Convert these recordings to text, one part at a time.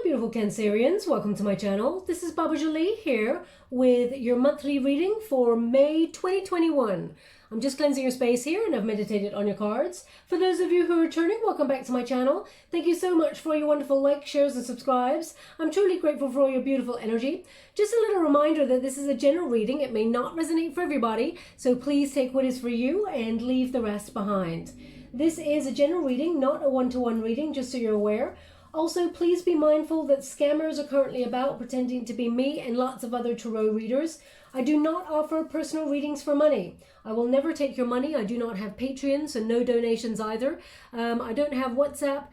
Beautiful Cancerians, welcome to my channel. This is Baba Jolie here with your monthly reading for May 2021. I'm just cleansing your space here and I've meditated on your cards. For those of you who are returning, welcome back to my channel. Thank you so much for your wonderful likes, shares and subscribes. I'm truly grateful for all your beautiful energy. Just a little reminder that this is a general reading. It may not resonate for everybody, so please take what is for you and leave the rest behind. This is a general reading, not a one-to-one reading, just so you're aware. Also, please be mindful that scammers are currently about pretending to be me and lots of other tarot readers. I do not offer personal readings for money. I will never take your money. I do not have Patreon, so no donations either. I don't have WhatsApp,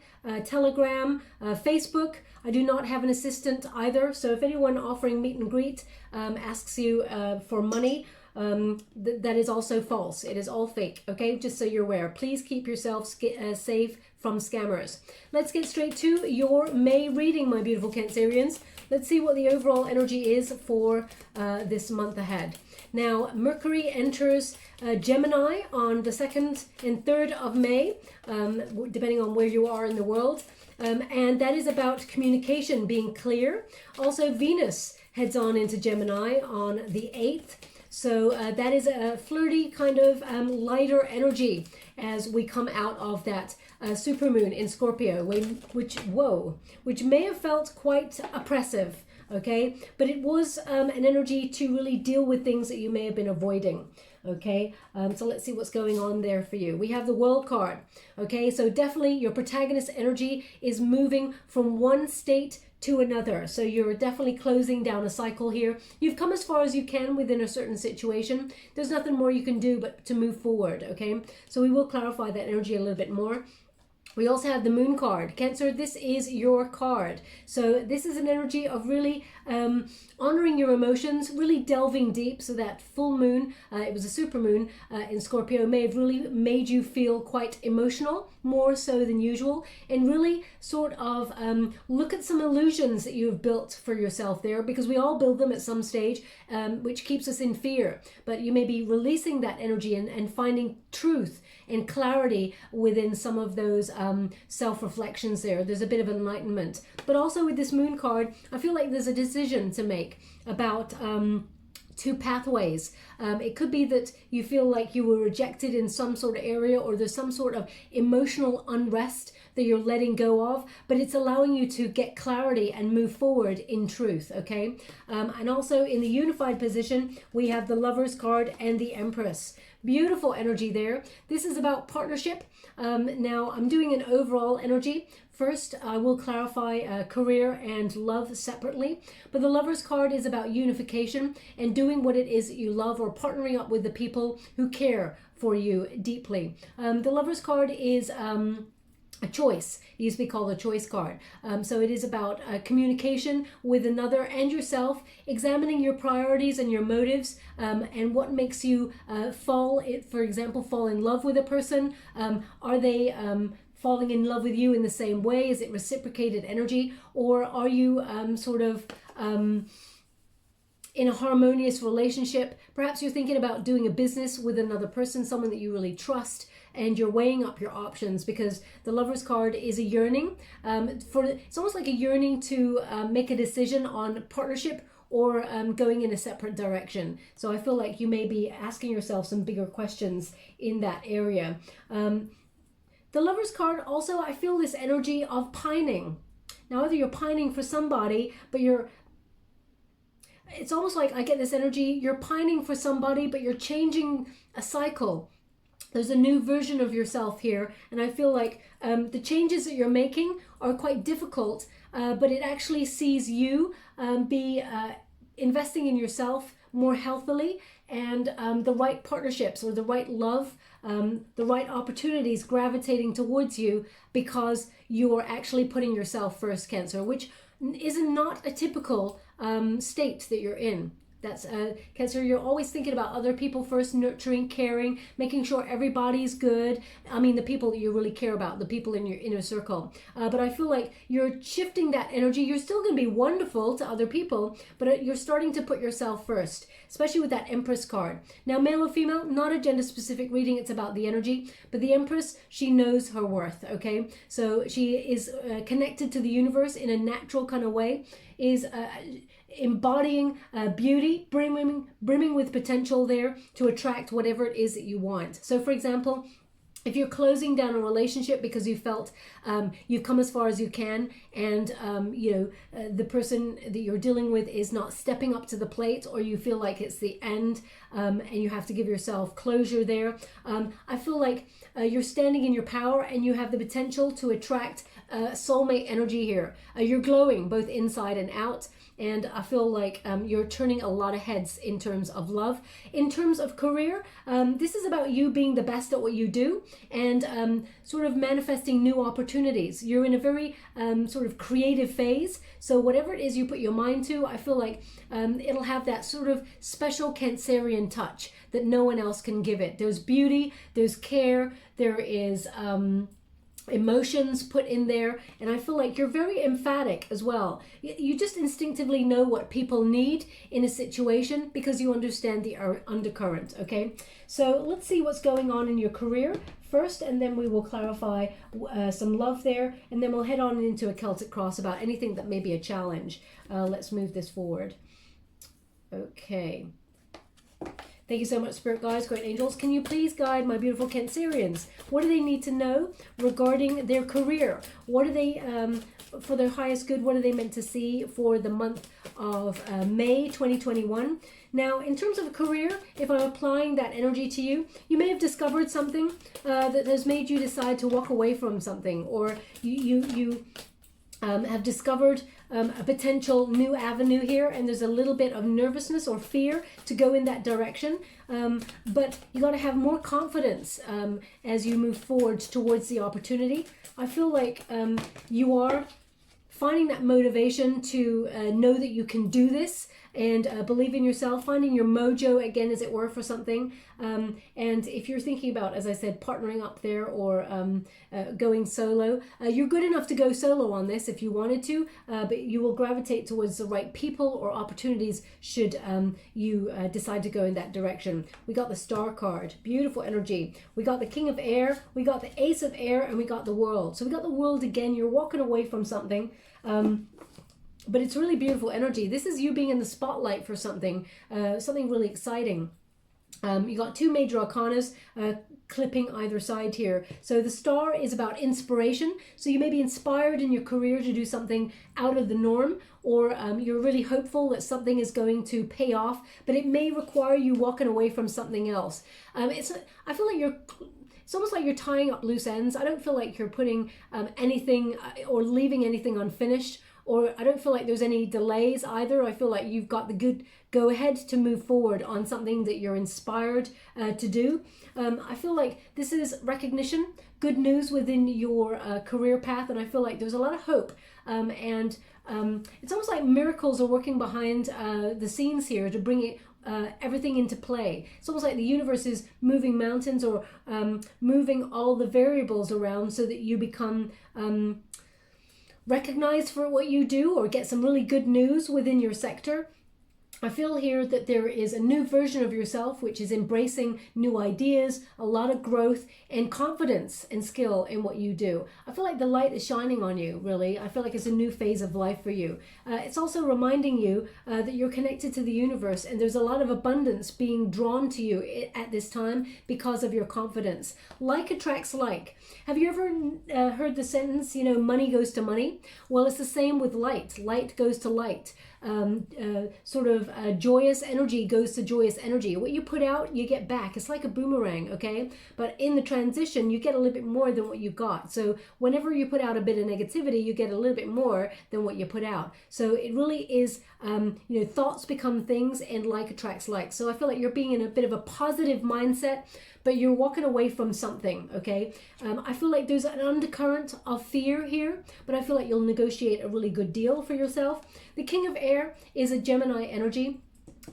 Telegram, Facebook. I do not have an assistant either. So if anyone offering meet and greet asks you for money, that is also false. It is all fake, okay? Just so you're aware. Please keep yourself safe from scammers. Let's get straight to your May reading, my beautiful Cancerians. Let's see what the overall energy is for this month ahead. Now, Mercury enters Gemini on the 2nd and 3rd of May, depending on where you are in the world. And that is about communication being clear. Also, Venus heads on into Gemini on the 8th. So that is a flirty kind of lighter energy as we come out of that supermoon in Scorpio, which may have felt quite oppressive, okay? But it was an energy to really deal with things that you may have been avoiding, okay? So let's see what's going on there for you. We have the World card, okay? So definitely your protagonist energy is moving from one state to another. So you're definitely closing down a cycle here. You've come as far as you can within a certain situation. There's nothing more you can do but to move forward, okay? So we will clarify that energy a little bit more. We also have the Moon card. Cancer, this is your card. So this is an energy of really honoring your emotions, really delving deep. So that full moon, it was a super moon in Scorpio, may have really made you feel quite emotional, more so than usual, and really sort of look at some illusions that you have built for yourself there, because we all build them at some stage, which keeps us in fear. But you may be releasing that energy and finding truth and clarity within some of those self-reflections there. There's a bit of enlightenment. But also with this Moon card, I feel like there's a decision to make about two pathways. It could be that you feel like you were rejected in some sort of area, or there's some sort of emotional unrest that you're letting go of, but it's allowing you to get clarity and move forward in truth, okay? And also in the unified position, we have the Lovers card and the Empress. Beautiful energy there. This is about partnership. Now I'm doing an overall energy. First, I will clarify career and love separately, but the Lovers card is about unification and doing what it is that you love, or partnering up with the people who care for you deeply. The Lovers card is a choice. It used to be called a choice card. So it is about communication with another and yourself, examining your priorities and your motives, and what makes you fall in love with a person. Are they falling in love with you in the same way? Is it reciprocated energy? Or are you in a harmonious relationship? Perhaps you're thinking about doing a business with another person, someone that you really trust, and you're weighing up your options, because the Lovers card is a yearning. It's almost like a yearning to make a decision on partnership or going in a separate direction. So I feel like you may be asking yourself some bigger questions in that area. The Lovers card also, I feel this energy of pining. Now, either you're pining for somebody, but it's almost like I get this energy, you're pining for somebody, but you're changing a cycle. There's a new version of yourself here, and I feel like the changes that you're making are quite difficult, but it actually sees you be investing in yourself more healthily, and the right partnerships or the right love, the right opportunities gravitating towards you because you are actually putting yourself first, Cancer, which is not a typical state that you're in. That's Cancer. You're always thinking about other people first, nurturing, caring, making sure everybody's good. I mean, the people that you really care about, the people in your inner circle. But I feel like you're shifting that energy. You're still going to be wonderful to other people, but you're starting to put yourself first, especially with that Empress card. Now, male or female, not a gender specific reading. It's about the energy. But the Empress, she knows her worth, okay? So she is connected to the universe in a natural kind of way, is embodying beauty, brimming with potential there to attract whatever it is that you want. So for example, if you're closing down a relationship because you felt you've come as far as you can, and the person that you're dealing with is not stepping up to the plate, or you feel like it's the end and you have to give yourself closure there, I feel like you're standing in your power and you have the potential to attract soulmate energy here. You're glowing both inside and out. And I feel like you're turning a lot of heads in terms of love. In terms of career, this is about you being the best at what you do and sort of manifesting new opportunities. You're in a very sort of creative phase. So whatever it is you put your mind to, I feel like it'll have that sort of special Cancerian touch that no one else can give it. There's beauty, there's care, there is emotions put in there, and I feel like you're very emphatic as well. You just instinctively know what people need in a situation because you understand the undercurrent. Okay, so let's see what's going on in your career first, and then we will clarify some love there, and then we'll head on into a Celtic cross about anything that may be a challenge. Let's move this forward. Okay. Thank you so much, Spirit Guides, Great Angels. Can you please guide my beautiful Cancerians? What do they need to know regarding their career? What are they, for their highest good, what are they meant to see for the month of May 2021? Now, in terms of a career, if I'm applying that energy to you, you may have discovered something that has made you decide to walk away from something, or you have discovered a potential new avenue here, and there's a little bit of nervousness or fear to go in that direction, but you got to have more confidence as you move forward towards the opportunity. I feel like you are finding that motivation to know that you can do this and believe in yourself, finding your mojo again, as it were, for something. And if you're thinking about, as I said, partnering up there or going solo, you're good enough to go solo on this if you wanted to, but you will gravitate towards the right people or opportunities should you decide to go in that direction. We got the Star card, beautiful energy. We got the King of Air, we got the Ace of Air, and we got the World. So we got the World again. You're walking away from something. But it's really beautiful energy. This is you being in the spotlight for something, something really exciting. You got two major arcanas clipping either side here. So the Star is about inspiration. So you may be inspired in your career to do something out of the norm, or you're really hopeful that something is going to pay off, but it may require you walking away from something else. I feel like it's almost like you're tying up loose ends. I don't feel like you're putting anything or leaving anything unfinished, or I don't feel like there's any delays either. I feel like you've got the good go ahead to move forward on something that you're inspired to do. I feel like this is recognition, good news within your career path, and I feel like there's a lot of hope. And it's almost like miracles are working behind the scenes here to bring it everything into play. It's almost like the universe is moving mountains or moving all the variables around so that you become recognized for what you do or get some really good news within your sector. I feel here that there is a new version of yourself which is embracing new ideas, a lot of growth and confidence and skill in what you do. I feel like the light is shining on you, really. I feel like it's a new phase of life for you. It's also reminding you that you're connected to the universe, and there's a lot of abundance being drawn to you at this time because of your confidence. Like attracts like. Have you ever heard the sentence, money goes to money? Well, it's the same with light. Light goes to light. Joyous energy goes to joyous energy. What you put out, you get back. It's like a boomerang, okay? But in the transition, you get a little bit more than what you got. So whenever you put out a bit of negativity, you get a little bit more than what you put out. So it really is, thoughts become things, and like attracts like. So I feel like you're being in a bit of a positive mindset, but you're walking away from something, okay? I feel like there's an undercurrent of fear here, but I feel like you'll negotiate a really good deal for yourself. The King of Air is a Gemini energy.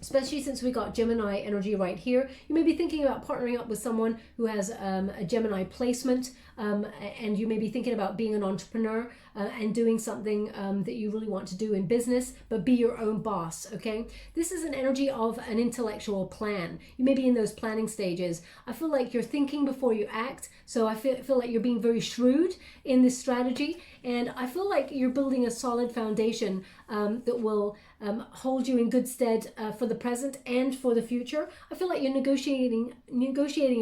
especially since we got Gemini energy right here. You may be thinking about partnering up with someone who has a Gemini placement, and you may be thinking about being an entrepreneur and doing something that you really want to do in business, but be your own boss, okay? This is an energy of an intellectual plan. You may be in those planning stages. I feel like you're thinking before you act, so I feel like you're being very shrewd in this strategy, and I feel like you're building a solid foundation that will hold you in good stead for the present and for the future. I feel like you're negotiating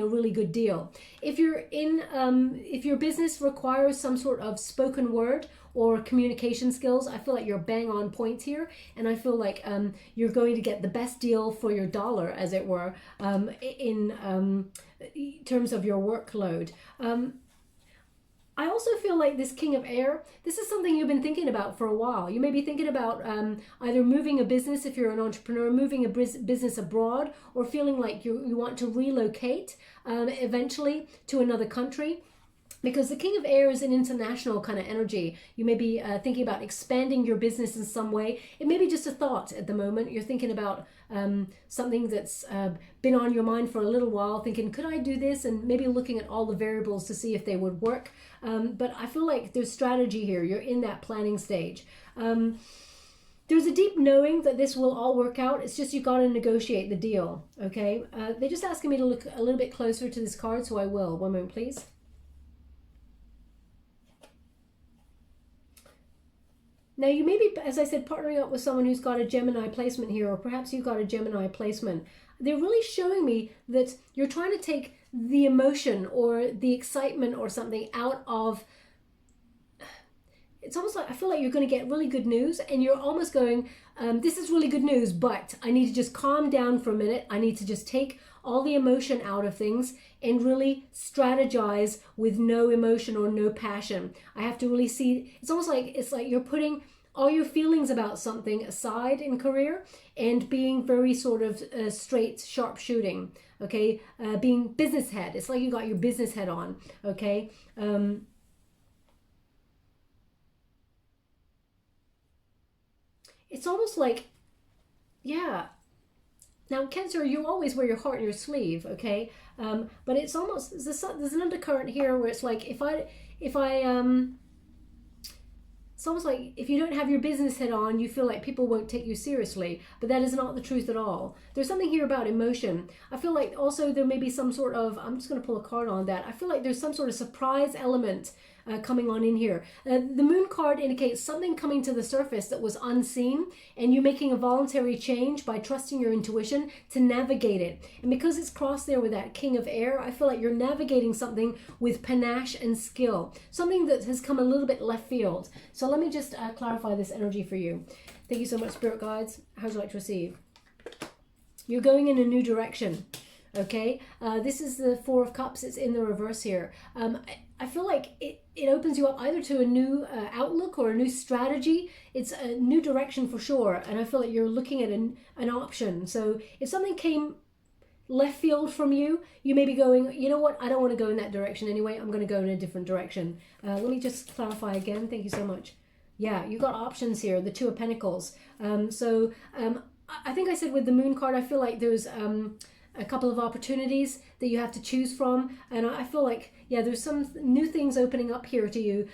a really good deal. If your business requires some sort of spoken word or communication skills, I feel like you're bang on point here, and I feel like you're going to get the best deal for your dollar, as it were, in terms of your workload. I also feel like this King of Air, this is something you've been thinking about for a while. You may be thinking about either moving a business, if you're an entrepreneur, moving a business abroad, or feeling like you want to relocate eventually to another country. Because the King of Air is an international kind of energy. You may be thinking about expanding your business in some way. It may be just a thought at the moment. You're thinking about something that's been on your mind for a little while, thinking, could I do this? And maybe looking at all the variables to see if they would work. But I feel like there's strategy here. You're in that planning stage. There's a deep knowing that this will all work out. It's just you got to negotiate the deal, okay? They're just asking me to look a little bit closer to this card, so I will. One moment, please. Now, you may be, as I said, partnering up with someone who's got a Gemini placement here, or perhaps you've got a Gemini placement. They're really showing me that you're trying to take the emotion or the excitement or something out of... It's almost like, I feel like you're going to get really good news, and you're almost going, this is really good news, but I need to just calm down for a minute. I need to just take all the emotion out of things and really strategize with no emotion or no passion. I have to really see, it's like you're putting all your feelings about something aside in career and being very sort of straight, sharp shooting, okay? Being business head. It's like you got your business head on, okay? It's almost like, yeah. Now, Cancer, you always wear your heart on your sleeve, okay? But it's almost, there's an undercurrent here where it's like, it's almost like if you don't have your business head on, you feel like people won't take you seriously. But that is not the truth at all. There's something here about emotion. I feel like also there may be some sort of, I'm just going to pull a card on that. I feel like there's some sort of surprise element coming on in here. The Moon card indicates something coming to the surface that was unseen, and you making a voluntary change by trusting your intuition to navigate it. And because it's crossed there with that King of Air, I feel like you're navigating something with panache and skill, something that has come a little bit left field. So let me just clarify this energy for you. Thank you so much, Spirit Guides. How would you like to receive? You're going in a new direction. Okay, this is the Four of Cups. It's in the reverse here. I feel like it opens you up either to a new outlook or a new strategy. It's a new direction for sure. And I feel like you're looking at an option. So if something came left field from you, you may be going, you know what, I don't want to go in that direction anyway. I'm going to go in a different direction. Let me just clarify again. Thank you so much. Yeah, you got options here, the Two of Pentacles. I think I said with the Moon card, I feel like there's a couple of opportunities that you have to choose from, and I feel like, yeah, there's some new things opening up here to you,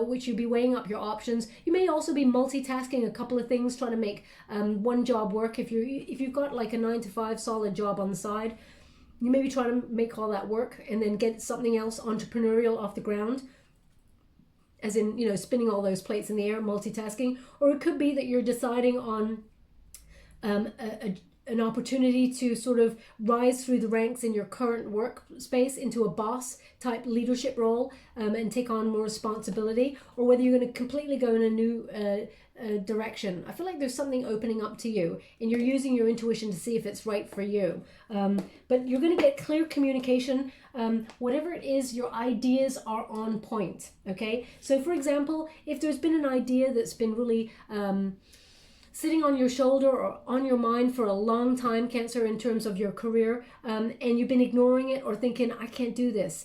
which you'll be weighing up your options. You may also be multitasking a couple of things, trying to make one job work. If you've got like a 9-to-5 solid job on the side, you may be trying to make all that work and then get something else entrepreneurial off the ground, as in, you know, spinning all those plates in the air, multitasking. Or it could be that you're deciding on an opportunity to sort of rise through the ranks in your current workspace into a boss type leadership role, and take on more responsibility, or whether you're going to completely go in a new direction. I feel like there's something opening up to you, and you're using your intuition to see if it's right for you. But you're going to get clear communication. Whatever it is, your ideas are on point. Okay, so for example, if there's been an idea that's been really sitting on your shoulder or on your mind for a long time, Cancer, in terms of your career, and you've been ignoring it or thinking, I can't do this.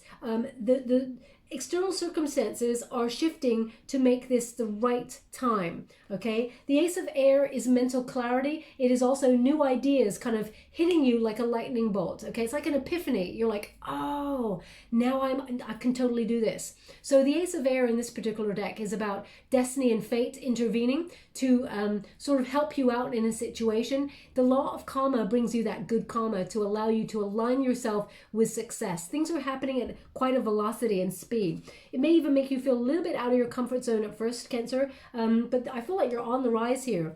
external circumstances are shifting to make this the right time, okay? The Ace of Air is mental clarity. It is also new ideas kind of hitting you like a lightning bolt, okay? It's like an epiphany. You're like, oh, now I can totally do this. So the Ace of Air in this particular deck is about destiny and fate intervening to sort of help you out in a situation. The law of karma brings you that good karma to allow you to align yourself with success. Things are happening at quite a velocity and speed. It may even make you feel a little bit out of your comfort zone at first, Cancer, but I feel like you're on the rise here.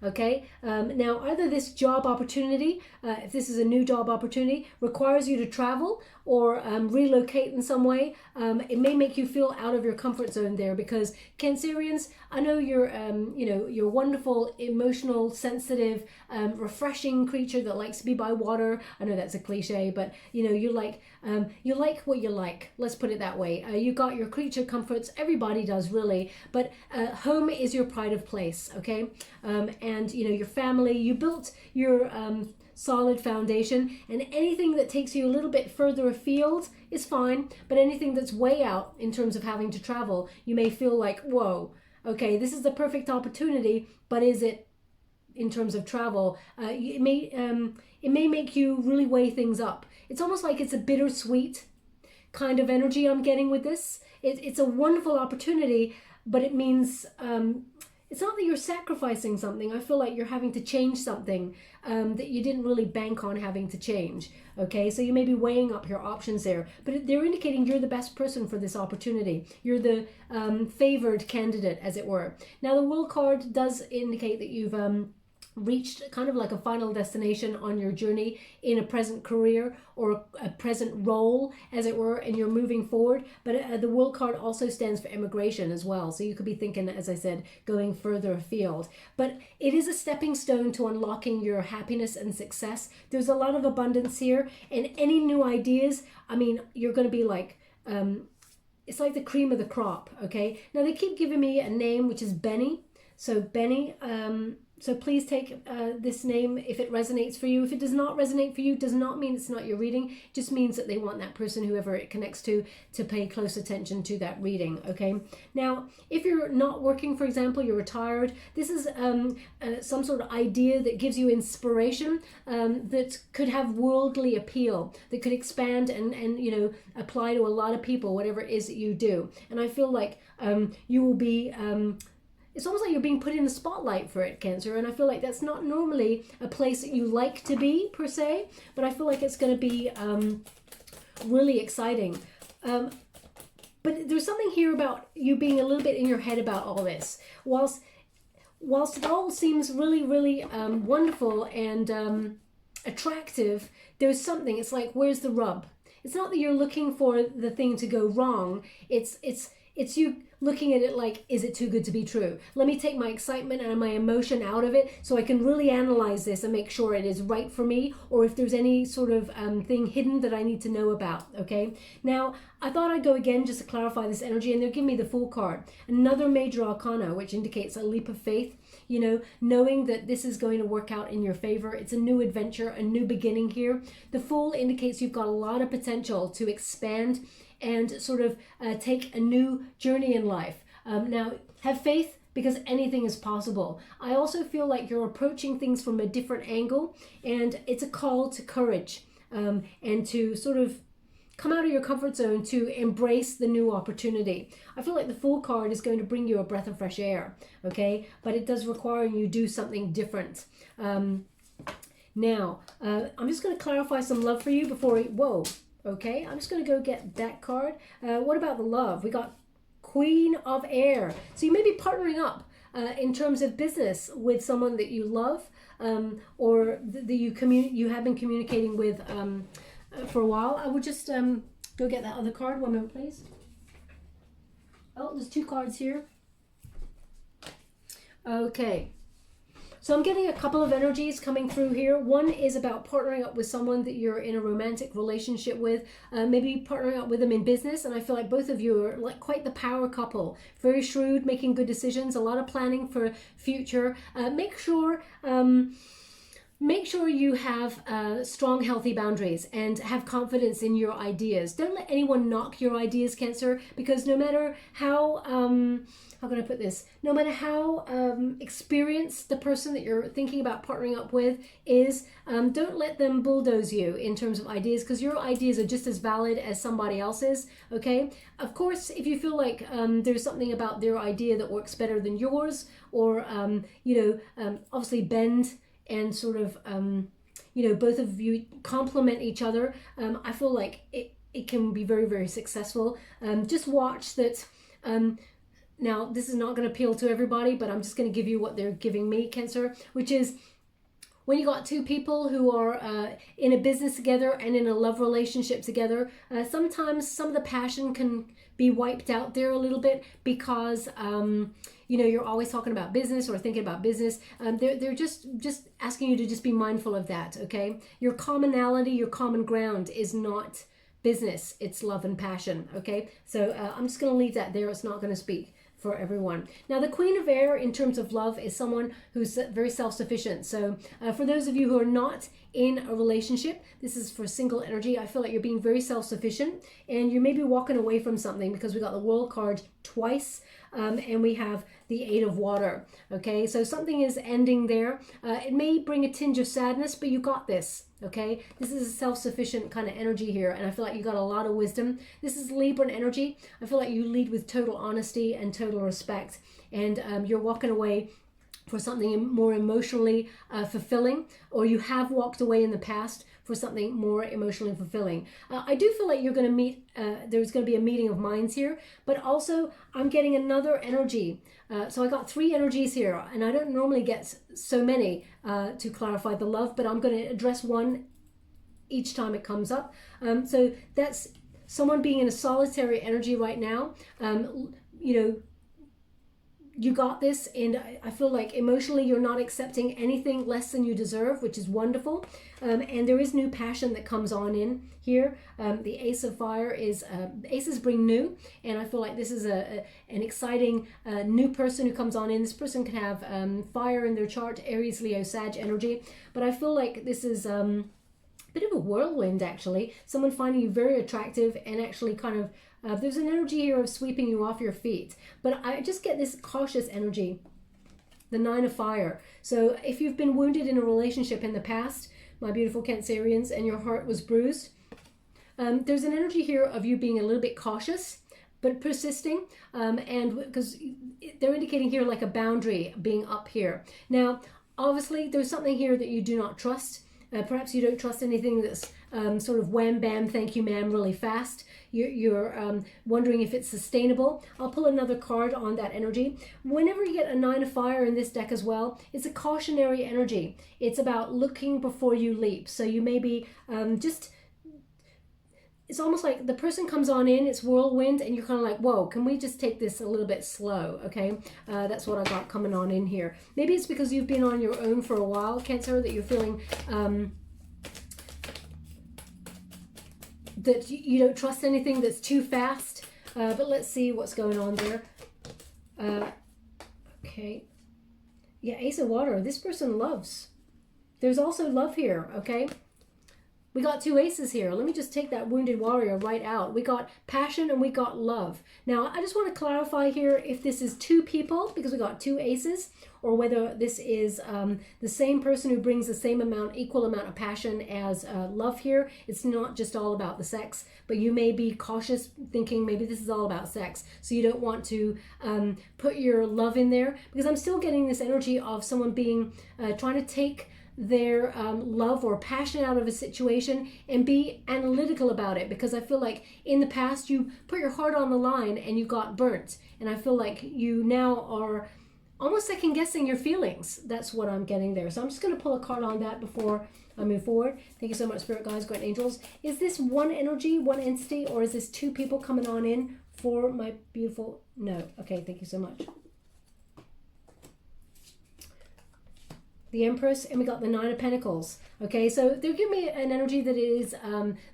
Okay, now either this job opportunity, if this is a new job opportunity, requires you to travel or relocate in some way. It may make you feel out of your comfort zone there, because Cancerians, I know you're, you're wonderful, emotional, sensitive, refreshing creature that likes to be by water. I know that's a cliche, but you like what you like. Let's put it that way. You got your creature comforts. Everybody does, really, but home is your pride of place. Okay, and your family. You built your solid foundation, and anything that takes you a little bit further afield is fine, but anything that's way out in terms of having to travel, you may feel like, whoa, okay, this is the perfect opportunity, but is it in terms of travel? It may make you really weigh things up. It's almost like it's a bittersweet kind of energy I'm getting with this. It's a wonderful opportunity, but it means it's not that you're sacrificing something. I feel like you're having to change something that you didn't really bank on having to change. Okay, so you may be weighing up your options there, but they're indicating you're the best person for this opportunity. You're the favored candidate, as it were. Now, the World card does indicate that you've reached kind of like a final destination on your journey in a present career or a present role, as it were, and you're moving forward. But the World card also stands for immigration as well. So you could be thinking, as I said, going further afield. But it is a stepping stone to unlocking your happiness and success. There's a lot of abundance here, and any new ideas, I mean, you're going to be like, it's like the cream of the crop, okay? Now, they keep giving me a name, which is Benny. So Benny, so please take this name if it resonates for you. If it does not resonate for you, does not mean it's not your reading. It just means that they want that person, whoever it connects to pay close attention to that reading, okay? Now, if you're not working, for example, you're retired, this is some sort of idea that gives you inspiration, that could have worldly appeal, that could expand and apply to a lot of people, whatever it is that you do. And I feel like you will be... it's almost like you're being put in the spotlight for it, Cancer, and I feel like that's not normally a place that you like to be, per se, but I feel like it's going to be really exciting. But there's something here about you being a little bit in your head about all this. Whilst it all seems really, really wonderful and attractive, there's something, it's like, where's the rub? It's not that you're looking for the thing to go wrong, it's you looking at it like, is it too good to be true? Let me take my excitement and my emotion out of it so I can really analyze this and make sure it is right for me, or if there's any sort of thing hidden that I need to know about, okay? Now, I thought I'd go again just to clarify this energy, and they're giving me the Fool card. Another major arcana, which indicates a leap of faith, knowing that this is going to work out in your favor. It's a new adventure, a new beginning here. The Fool indicates you've got a lot of potential to expand and sort of take a new journey in life. Now, have faith, because anything is possible. I also feel like you're approaching things from a different angle, and it's a call to courage and to sort of come out of your comfort zone, to embrace the new opportunity. I feel like the Fool card is going to bring you a breath of fresh air, okay? But it does require you do something different. Now, I'm just going to clarify some love for you before whoa. Okay, I'm just going to go get that card. What about the love? We got Queen of Air. So you may be partnering up in terms of business with someone that you love, or that you have been communicating with for a while. I would just go get that other card. 1 minute, please. Oh, there's 2 cards here. Okay. So I'm getting a couple of energies coming through here. One is about partnering up with someone that you're in a romantic relationship with, maybe partnering up with them in business. And I feel like both of you are like quite the power couple, very shrewd, making good decisions, a lot of planning for future. Make sure Make sure you have strong, healthy boundaries and have confidence in your ideas. Don't let anyone knock your ideas, Cancer, because no matter how can I put this? No matter how experienced the person that you're thinking about partnering up with is, don't let them bulldoze you in terms of ideas, because your ideas are just as valid as somebody else's, okay? Of course, if you feel like there's something about their idea that works better than yours, or, obviously bend and sort of, both of you complement each other, I feel like it can be very, very successful. Just watch that. Now, this is not going to appeal to everybody, but I'm just going to give you what they're giving me, Cancer, which is when you got two people who are in a business together and in a love relationship together, sometimes some of the passion can be wiped out there a little bit because, you're always talking about business or thinking about business. They're just asking you to just be mindful of that, okay? Your commonality, your common ground is not business, it's love and passion, okay? So I'm just going to leave that there. It's not going to speak for everyone. Now, the Queen of Air in terms of love is someone who's very self-sufficient. So for those of you who are not in a relationship, this is for single energy. I feel like you're being very self-sufficient and you may be walking away from something, because we got the World card twice and we have the Eight of Water. Okay, so something is ending there. It may bring a tinge of sadness, but you got this. Okay, this is a self-sufficient kind of energy here, and I feel like you got a lot of wisdom. This is Libran energy. I feel like you lead with total honesty and total respect, and you're walking away for something more emotionally fulfilling, or you have walked away in the past for something more emotionally fulfilling. I do feel like you're going to meet, there's going to be a meeting of minds here, but also I'm getting another energy. So I got three energies here, and I don't normally get so many to clarify the love, but I'm going to address one each time it comes up. So that's someone being in a solitary energy right now. You got this, and I feel like emotionally you're not accepting anything less than you deserve, which is wonderful. And there is new passion that comes on in here. The Ace of Fire is, aces bring new, and I feel like this is an exciting new person who comes on in. This person can have fire in their chart, Aries, Leo, Sag energy, but I feel like this is a bit of a whirlwind, actually. Someone finding you very attractive and actually kind of there's an energy here of sweeping you off your feet, but I just get this cautious energy, the Nine of Fire. So if you've been wounded in a relationship in the past, my beautiful Cancerians, and your heart was bruised, there's an energy here of you being a little bit cautious, but persisting, and because they're indicating here like a boundary being up here. Now, obviously, there's something here that you do not trust. Perhaps you don't trust anything that's sort of wham, bam, thank you, ma'am, really fast. You're wondering if it's sustainable. I'll pull another card on that energy. Whenever you get a Nine of Fire in this deck as well, it's a cautionary energy. It's about looking before you leap. So you may be it's almost like the person comes on in, it's whirlwind, and you're kind of like, whoa, can we just take this a little bit slow, okay? That's what I got coming on in here. Maybe it's because you've been on your own for a while, Cancer, that you're feeling that you don't trust anything that's too fast. But let's see what's going on there. Okay. Yeah, Ace of Water. This person loves. There's also love here, okay? We got two aces here. Let me just take that Wounded Warrior right out. We got passion and we got love. Now, I just want to clarify here if this is two people, because we got two aces, or whether this is the same person who brings the same amount, equal amount of passion as love here. It's not just all about the sex, but you may be cautious thinking maybe this is all about sex. So you don't want to put your love in there, because I'm still getting this energy of someone being, trying to take their love or passion out of a situation and be analytical about it, because I feel like in the past you put your heart on the line and you got burnt, and I feel like you now are almost second guessing your feelings. That's what I'm getting there. So I'm just going to pull a card on that before I move forward. Thank you so much, Spirit Guides, Guardian Angels. Is this one energy, one entity, or is this two people coming on in for my beautiful? No. Okay, thank you so much. The Empress, and we got the Nine of Pentacles. Okay, so they're giving me an energy that is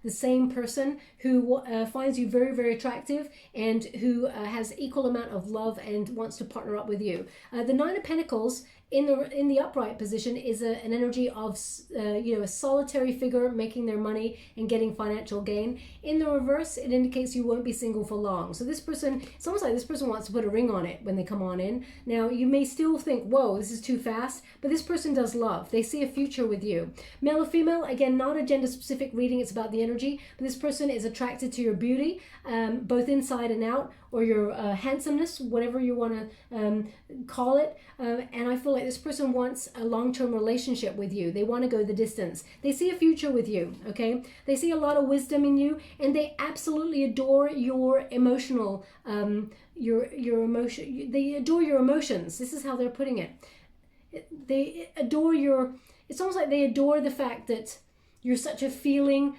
the same person who finds you very, very attractive and who has equal amount of love and wants to partner up with you. The Nine of Pentacles in the upright position is an energy of a solitary figure making their money and getting financial gain. In the reverse, it indicates you won't be single for long. So this person, it's almost like this person wants to put a ring on it when they come on in. Now you may still think, whoa, this is too fast, but this person does love. They see a future with you. Male or female, again, not a gender specific reading, it's about the energy, but this person is attracted to your beauty, both inside and out, or your handsomeness, whatever you want to call it. And I feel like this person wants a long-term relationship with you. They want to go the distance. They see a future with you, okay? They see a lot of wisdom in you, and they absolutely adore your emotional, your emotion. They adore your emotions. This is how they're putting it. They adore your, it's almost like they adore the fact that you're such a feeling,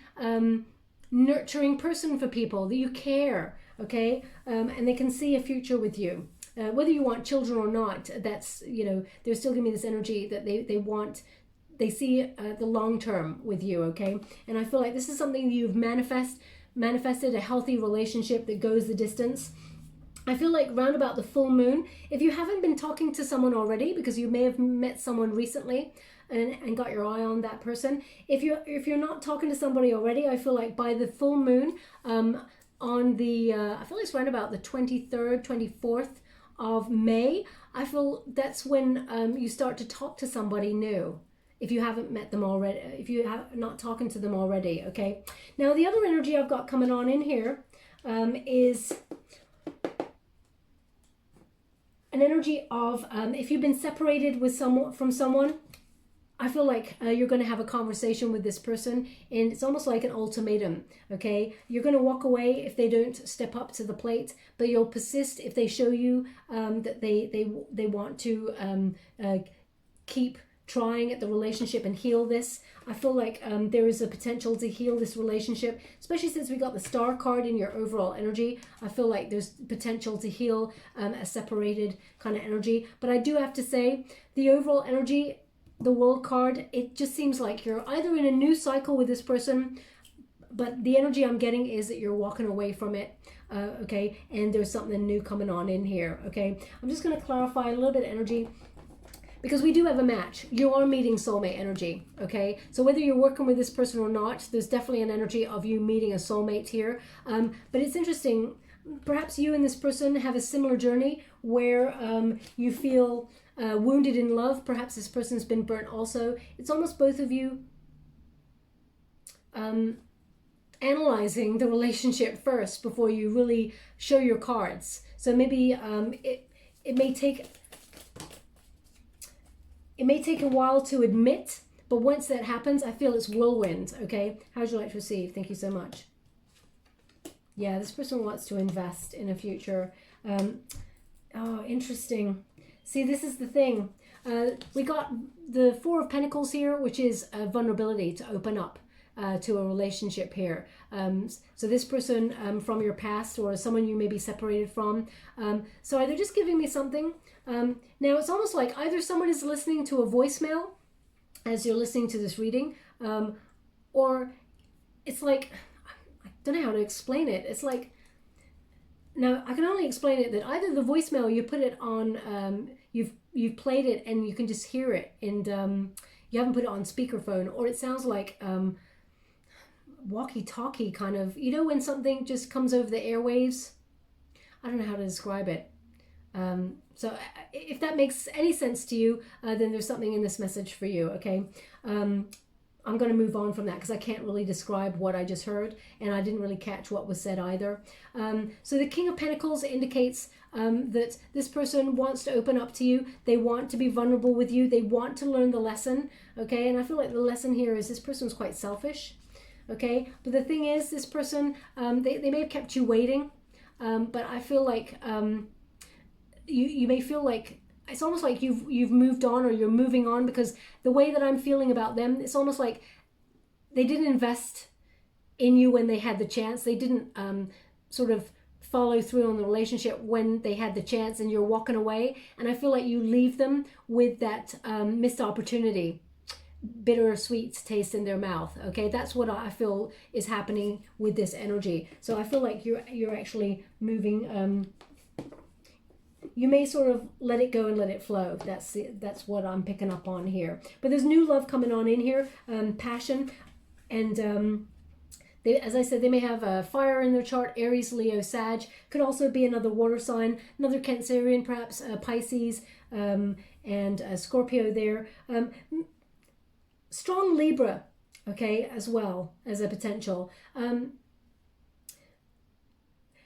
nurturing person for people, that you care, okay? And they can see a future with you. Whether you want children or not, that's, they're still giving me this energy that they see the long term with you, okay? And I feel like this is something that you've manifested, a healthy relationship that goes the distance. I feel like round about the full moon, if you haven't been talking to someone already, because you may have met someone recently and got your eye on that person, if you're not talking to somebody already, I feel like by the full moon, on the, I feel it's around about the 23rd, 24th of May, I feel that's when you start to talk to somebody new, if you haven't met them already, if you have not talking to them already, okay? Now, the other energy I've got coming on in here is an energy of if you've been separated from someone, I feel like you're going to have a conversation with this person, and it's almost like an ultimatum, okay? You're going to walk away if they don't step up to the plate, but you'll persist if they show you that they want to keep trying at the relationship and heal this. I feel like there is a potential to heal this relationship, especially since we got the Star card in your overall energy. I feel like there's potential to heal a separated kind of energy. But I do have to say, the overall energy, the World card, it just seems like you're either in a new cycle with this person, but the energy I'm getting is that you're walking away from it, okay? And there's something new coming on in here, okay? I'm just going to clarify a little bit of energy, because we do have a match. You are meeting soulmate energy, okay? So whether you're working with this person or not, there's definitely an energy of you meeting a soulmate here. But it's interesting, perhaps you and this person have a similar journey where you feel wounded in love. Perhaps this person's been burnt also. It's almost both of you analyzing the relationship first before you really show your cards. So maybe it may take a while to admit, but once that happens, I feel it's whirlwind, okay? How would you like to receive? Thank you so much. Yeah, this person wants to invest in a future. Oh, interesting. See, this is the thing. We got the Four of Pentacles here, which is a vulnerability to open up to a relationship here. So this person from your past, or someone you may be separated from. So they're just giving me something. Now it's almost like either someone is listening to a voicemail as you're listening to this reading, or it's like, I don't know how to explain it. It's like, now I can only explain it that either the voicemail, you put it on, you've played it and you can just hear it, and you haven't put it on speakerphone, or it sounds like walkie-talkie kind of, when something just comes over the airwaves. I don't know how to describe it. So if that makes any sense to you, then there's something in this message for you, okay? I'm going to move on from that because I can't really describe what I just heard, and I didn't really catch what was said either. So the King of Pentacles indicates that this person wants to open up to you. They want to be vulnerable with you. They want to learn the lesson, okay? And I feel like the lesson here is this person's quite selfish, okay? But the thing is, this person, they may have kept you waiting, but I feel like you may feel like it's almost like you've moved on, or you're moving on, because the way that I'm feeling about them, it's almost like they didn't invest in you when they had the chance. They didn't sort of follow through on the relationship when they had the chance, and you're walking away. And I feel like you leave them with that missed opportunity, bittersweet taste in their mouth, okay? That's what I feel is happening with this energy. So I feel like you're actually moving you may sort of let it go and let it flow. That's what I'm picking up on here. But there's new love coming on in here, passion, and as I said, they may have a fire in their chart, Aries, Leo, Sag. Could also be another water sign, another Cancerian, perhaps Pisces, and Scorpio there. Strong Libra, okay, as well as a potential.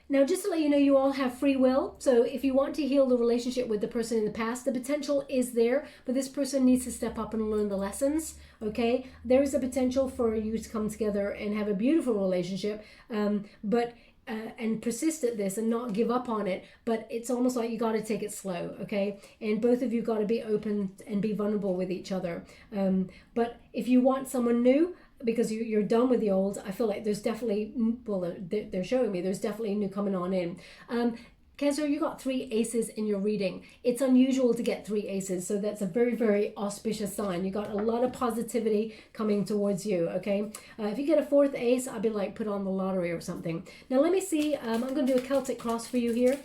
Now, just to let you know, you all have free will. So if you want to heal the relationship with the person in the past, the potential is there, but this person needs to step up and learn the lessons, okay? There is a potential for you to come together and have a beautiful relationship, and persist at this and not give up on it. But it's almost like you got to take it slow, okay? And both of you got to be open and be vulnerable with each other. But if you want someone new, because you're done with the old, I feel like there's definitely, well, they're showing me there's definitely new coming on in. Cancer, you got 3 aces in your reading. It's unusual to get 3 aces, so that's a very, very auspicious sign. You got a lot of positivity coming towards you, okay? If you get a 4th ace, I'd be like, put on the lottery or something. Now, let me see. I'm going to do a Celtic cross for you here.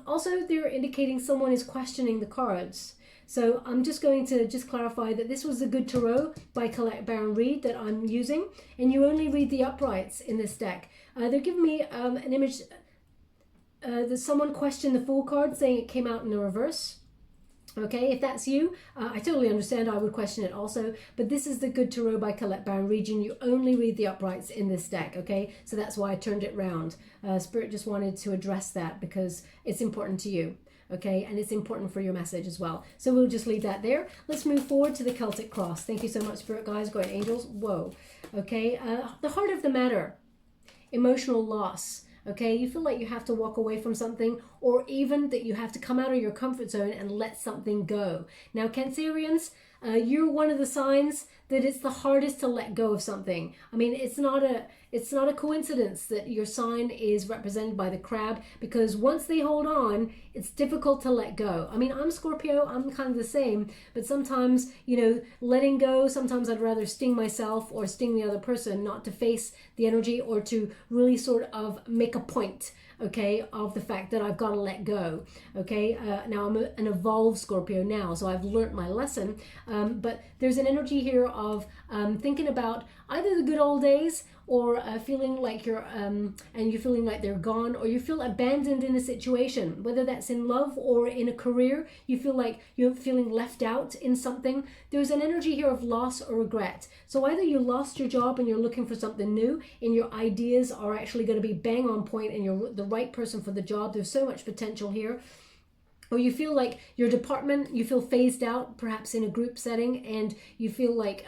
Also, they're indicating someone is questioning the cards. So I'm just going to clarify that this was the Good Tarot by Colette Baron Reid that I'm using, and you only read the uprights in this deck. They're giving me an image that someone questioned the Fool card, saying it came out in the reverse. Okay, if that's you, I totally understand. I would question it also. But this is the Good Tarot by Colette Baron Reid. You only read the uprights in this deck, okay? So that's why I turned it round. Spirit just wanted to address that because it's important to you. Okay, and it's important for your message as well. So we'll just leave that there. Let's move forward to the Celtic cross. Thank you so much, Spirit guys, great angels. Whoa. Okay, the heart of the matter, emotional loss. Okay, you feel like you have to walk away from something, or even that you have to come out of your comfort zone and let something go. Now, Cancerians, you're one of the signs that it's the hardest to let go of something. I mean, it's not a coincidence that your sign is represented by the crab, because once they hold on, it's difficult to let go. I mean, I'm Scorpio, I'm kind of the same, but sometimes, you know, letting go, sometimes I'd rather sting myself or sting the other person, not to face the energy or to really sort of make a point, okay, of the fact that I've got to let go, okay? Now I'm an evolved Scorpio now, so I've learnt my lesson, but there's an energy here of thinking about either the good old days, or feeling like you're feeling like they're gone, or you feel abandoned in a situation, whether that's in love or in a career. You feel like you're feeling left out in something. There's an energy here of loss or regret. So either you lost your job and you're looking for something new, and your ideas are actually going to be bang on point and you're the right person for the job. There's so much potential here. Or you feel like your department, you feel phased out, perhaps in a group setting, and you feel like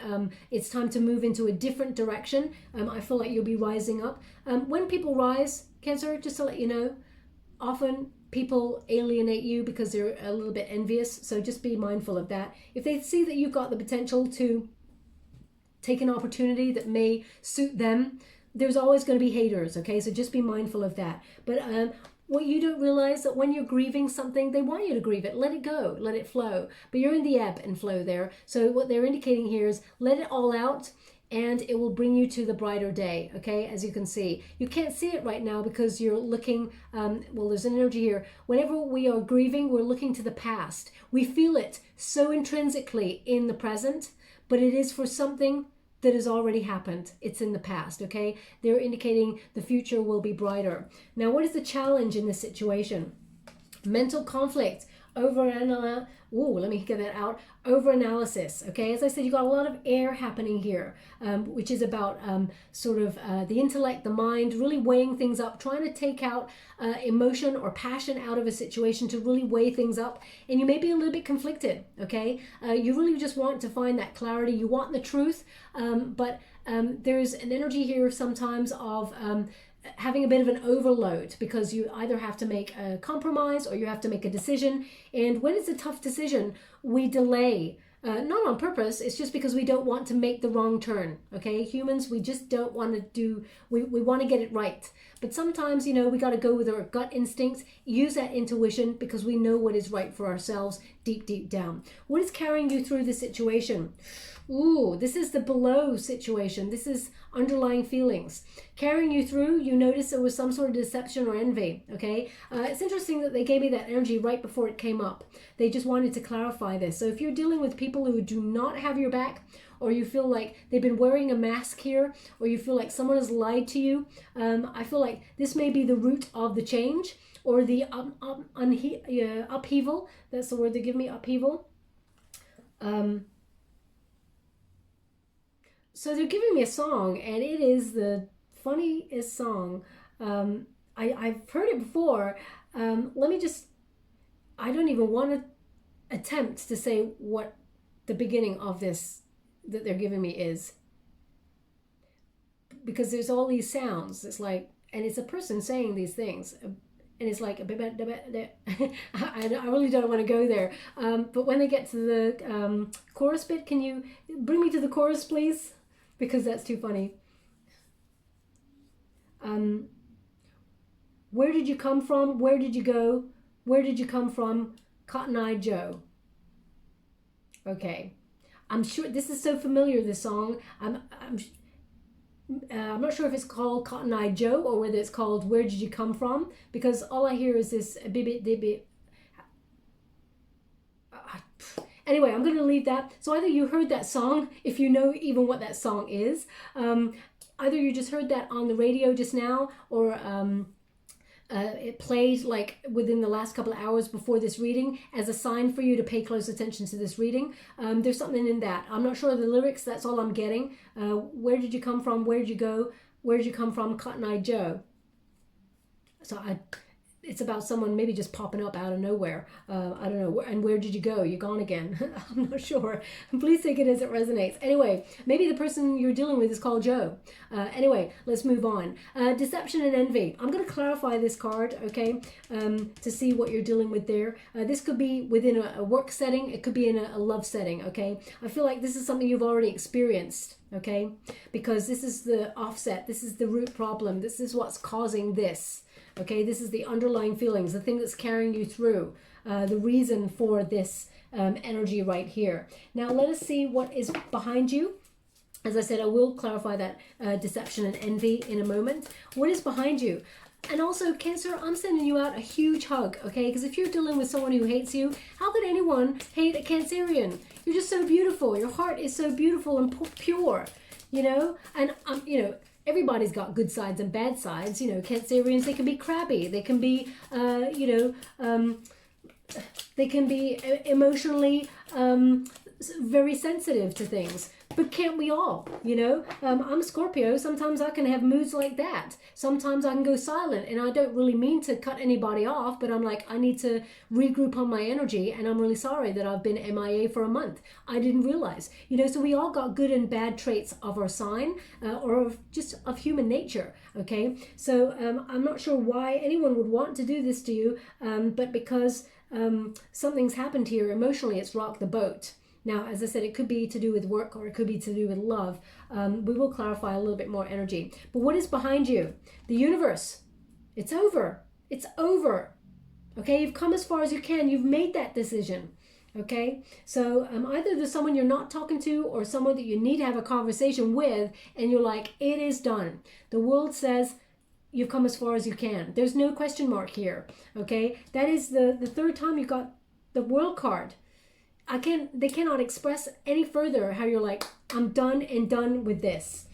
it's time to move into a different direction. I feel like you'll be rising up. When people rise, Cancer, just to let you know, often people alienate you because they're a little bit envious. So just be mindful of that. If they see that you've got the potential to take an opportunity that may suit them, there's always going to be haters, okay? So just be mindful of that. But what you don't realize that when you're grieving something, they want you to grieve it. Let it go, let it flow. But you're in the ebb and flow there. So what they're indicating here is let it all out, and it will bring you to the brighter day, okay? As you can see. You can't see it right now because you're looking, well, there's an energy here. Whenever we are grieving, we're looking to the past. We feel it so intrinsically in the present, but it is for something that has already happened. It's in the past, okay? They're indicating the future will be brighter. Now, what is the challenge in this situation? Mental conflict, let me get that out. Over-analysis, okay? As I said, you got a lot of air happening here, which is about the intellect, the mind, really weighing things up, trying to take out emotion or passion out of a situation to really weigh things up. And you may be a little bit conflicted, okay? You really just want to find that clarity. You want the truth, but there's an energy here sometimes of having a bit of an overload, because you either have to make a compromise or you have to make a decision. And when it's a tough decision, we delay. Not on purpose, it's just because we don't want to make the wrong turn, okay? Humans, we just don't want to do, we want to get it right. But sometimes, you know, we got to go with our gut instincts, use that intuition, because we know what is right for ourselves deep, deep down. What is carrying you through this situation? Ooh, this is the below situation. This is underlying feelings. Carrying you through, you notice there was some sort of deception or envy, okay? It's interesting that they gave me that energy right before it came up. They just wanted to clarify this. So if you're dealing with people who do not have your back, or you feel like they've been wearing a mask here, or you feel like someone has lied to you, I feel like this may be the root of the change, or the upheaval. That's the word they give me, upheaval. So they're giving me a song, and it is the funniest song. I've heard it before. Let me just, I don't even want to attempt to say what the beginning of this that they're giving me is. Because there's all these sounds. It's like, and it's a person saying these things. And it's like, I really don't want to go there. But when they get to the chorus bit, can you bring me to the chorus, please? Because that's too funny. Where did you come from? Where did you go? Where did you come from? Cotton Eye Joe. Okay. I'm sure this is so familiar, this song. I'm not sure if it's called Cotton Eye Joe or whether it's called Where Did You Come From? Because all I hear is this bibit. Anyway, I'm going to leave that. So either you heard that song, if you know even what that song is, either you just heard that on the radio just now, or it played like within the last couple of hours before this reading as a sign for you to pay close attention to this reading. There's something in that. I'm not sure of the lyrics. That's all I'm getting. Where did you come from? Where did you go? Where did you come from? Cotton Eye Joe. So it's about someone maybe just popping up out of nowhere. I don't know. And where did you go? You're gone again. I'm not sure. Please take it as it resonates. Anyway, maybe the person you're dealing with is called Joe. Anyway, let's move on. Deception and envy. I'm going to clarify this card, okay, to see what you're dealing with there. This could be within a work setting. It could be in a love setting, okay? I feel like this is something you've already experienced, okay? Because this is the offset. This is the root problem. This is what's causing this. Okay, this is the underlying feelings, the thing that's carrying you through, the reason for this energy right here. Now, let us see what is behind you. As I said, I will clarify that deception and envy in a moment. What is behind you? And also, Cancer, I'm sending you out a huge hug, okay? Because if you're dealing with someone who hates you, how could anyone hate a Cancerian? You're just so beautiful. Your heart is so beautiful and pure, you know? And, everybody's got good sides and bad sides. You know, Cancerians, they can be crabby. They can be, they can be emotionally very sensitive to things. But can't we all, you know? I'm a Scorpio. Sometimes I can have moods like that. Sometimes I can go silent, and I don't really mean to cut anybody off, but I'm like, I need to regroup on my energy, and I'm really sorry that I've been MIA for a month. I didn't realize, you know, so we all got good and bad traits of our sign or of human nature, okay? So I'm not sure why anyone would want to do this to you, but because something's happened here emotionally, it's rocked the boat. Now, as I said, it could be to do with work or it could be to do with love. We will clarify a little bit more energy. But what is behind you? The universe. It's over. It's over. Okay, you've come as far as you can. You've made that decision. Okay, so either there's someone you're not talking to or someone that you need to have a conversation with, and you're like, it is done. The world says, you've come as far as you can. There's no question mark here. Okay, that is the third time you got the world card. They cannot express any further how you're like, I'm done and done with this.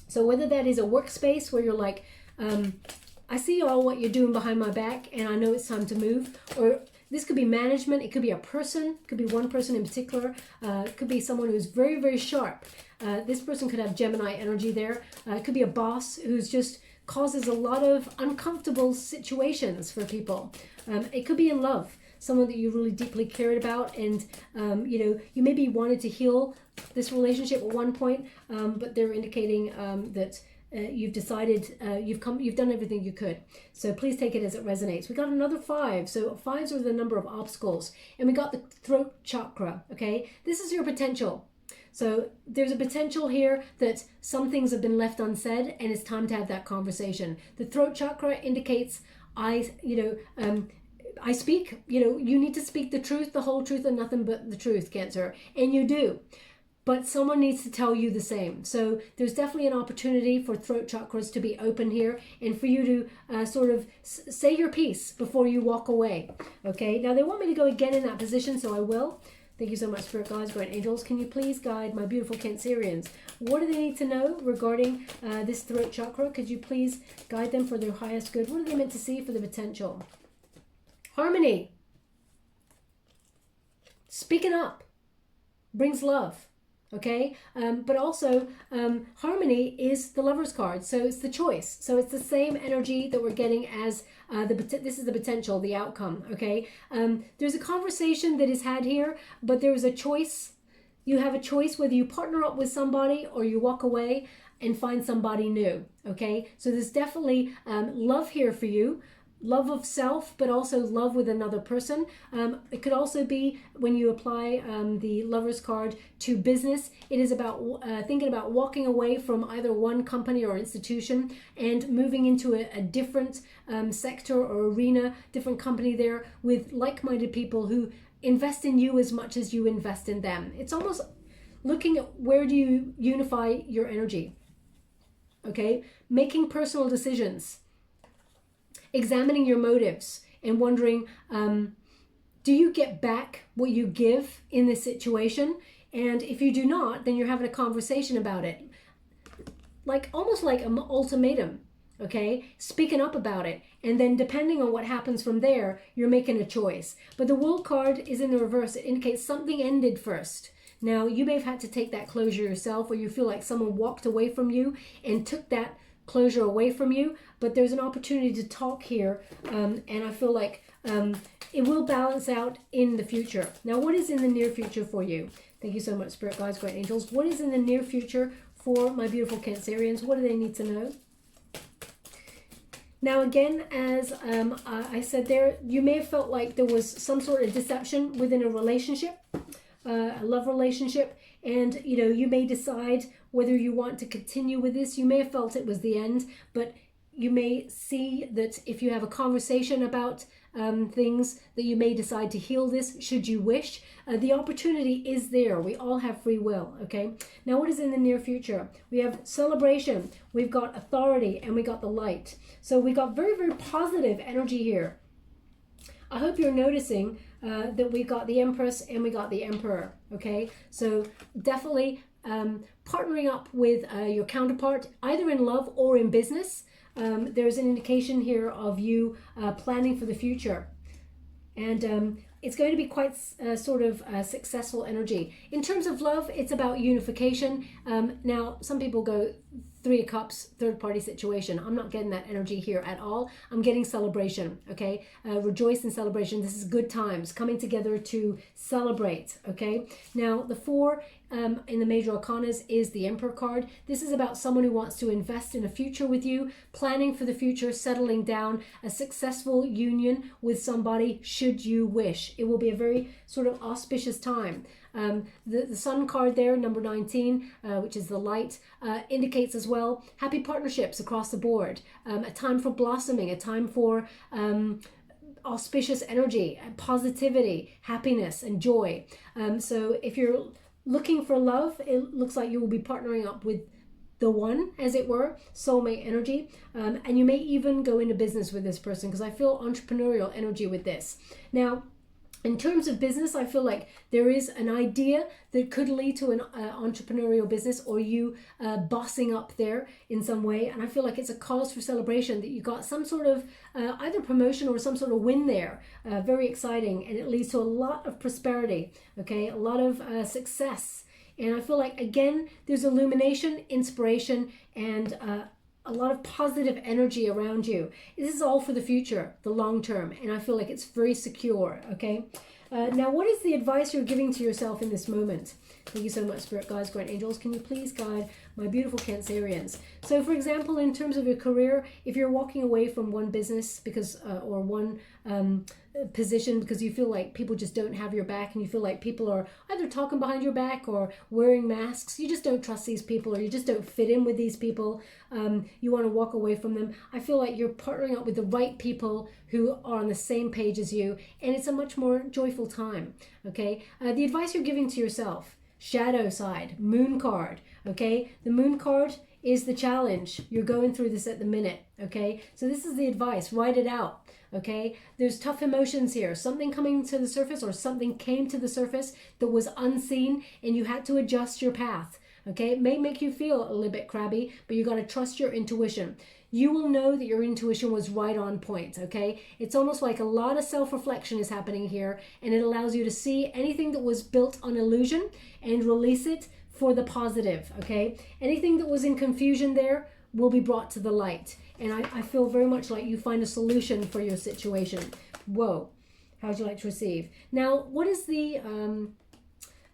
So whether that is a workspace where you're like, I see all what you're doing behind my back and I know it's time to move, or this could be management, it could be a person, it could be one person in particular, it could be someone who's very, very sharp. This person could have Gemini energy there. It could be a boss who's just causes a lot of uncomfortable situations for people. It could be in love. Someone that you really deeply cared about, and you maybe wanted to heal this relationship at one point, but they're indicating that you've decided you've done everything you could. So please take it as it resonates. We got another 5. So 5s are the number of obstacles, and we got the throat chakra. Okay, this is your potential. So there's a potential here that some things have been left unsaid, and it's time to have that conversation. The throat chakra indicates I speak, you need to speak the truth, the whole truth, and nothing but the truth, Cancer. And you do. but someone needs to tell you the same. So there's definitely an opportunity for throat chakras to be open here and for you to sort of say your piece before you walk away. Okay, now they want me to go again in that position, so I will. Thank you so much, Spirit Guides, Grand Angels. Can you please guide my beautiful Cancerians? What do they need to know regarding this throat chakra? Could you please guide them for their highest good? What are they meant to see for the potential? Harmony. Speaking up brings love. Okay, but also harmony is the Lover's card, so it's the choice. So it's the same energy that we're getting as this is the potential, the outcome. Okay, there's a conversation that is had here, but there's a choice. You have a choice whether you partner up with somebody or you walk away and find somebody new. Okay, so there's definitely love here for you. Love of self, but also love with another person. It could also be when you apply the Lover's card to business. It is about thinking about walking away from either one company or institution and moving into a different sector or arena, different company there with like-minded people who invest in you as much as you invest in them. It's almost looking at where do you unify your energy. Okay, making personal decisions. Examining your motives and wondering, do you get back what you give in this situation? And if you do not, then you're having a conversation about it. Like almost like an ultimatum, okay? Speaking up about it. And then depending on what happens from there, you're making a choice. But the World card is in the reverse. It indicates something ended first. Now, you may have had to take that closure yourself, or you feel like someone walked away from you and took that closure away from you, but there's an opportunity to talk here, and I feel like it will balance out in the future. Now, what is in the near future for you? Thank you so much, Spirit Guides, Great Angels. What is in the near future for my beautiful Cancerians? What do they need to know? Now, again, as I said there, you may have felt like there was some sort of deception within a relationship, a love relationship, and you may decide whether you want to continue with this. You may have felt it was the end, but you may see that if you have a conversation about things, that you may decide to heal this should you wish. The opportunity is there. We all have free will, okay? Now, what is in the near future? We have celebration, we've got authority, and we got the light. So we got very, very positive energy here. I hope you're noticing that we got the Empress and we got the Emperor, okay? So definitely partnering up with your counterpart, either in love or in business. There's an indication here of you planning for the future. And it's going to be quite sort of successful energy. In terms of love, it's about unification. Now, some people go Three of Cups, third party situation. I'm not getting that energy here at all. I'm getting celebration, okay? Rejoice in celebration. This is good times, coming together to celebrate, okay? Now, the 4 in the major arcanas is the Emperor card. This is about someone who wants to invest in a future with you, planning for the future, settling down, a successful union with somebody should you wish. It will be a very sort of auspicious time. The Sun card there, number 19, which is the light, indicates as well happy partnerships across the board, a time for blossoming, a time for auspicious energy, positivity, happiness, and joy. So if you're looking for love, it looks like you will be partnering up with the one, as it were, soulmate energy, and you may even go into business with this person, because I feel entrepreneurial energy with this. Now, in terms of business, I feel like there is an idea that could lead to an entrepreneurial business, or you bossing up there in some way. And I feel like it's a cause for celebration that you got some sort of either promotion or some sort of win there. Very exciting. And it leads to a lot of prosperity, okay? A lot of success. And I feel like, again, there's illumination, inspiration, and a lot of positive energy around you. This is all for the future, the long term, and I feel like it's very secure, okay? Now, what is the advice you're giving to yourself in this moment? Thank you so much, Spirit Guides, Great Angels. Can you please guide my beautiful Cancerians? So, for example, in terms of your career, if you're walking away from one business because or one position because you feel like people just don't have your back, and you feel like people are either talking behind your back or wearing masks, you just don't trust these people, or you just don't fit in with these people, you want to walk away from them. I feel like you're partnering up with the right people who are on the same page as you, and it's a much more joyful time, okay? The advice you're giving to yourself: shadow side, moon card, okay? The moon card is the challenge. You're going through this at the minute, okay? So this is the advice, write it out, okay? There's tough emotions here. Something coming to the surface, or something came to the surface that was unseen, and you had to adjust your path, okay? It may make you feel a little bit crabby, but you got to trust your intuition. You will know that your intuition was right on point, okay? It's almost like a lot of self-reflection is happening here, and it allows you to see anything that was built on illusion and release it for the positive, okay? Anything that was in confusion there will be brought to the light. And I feel very much like you find a solution for your situation. Whoa. How would you like to receive? Now, what is the...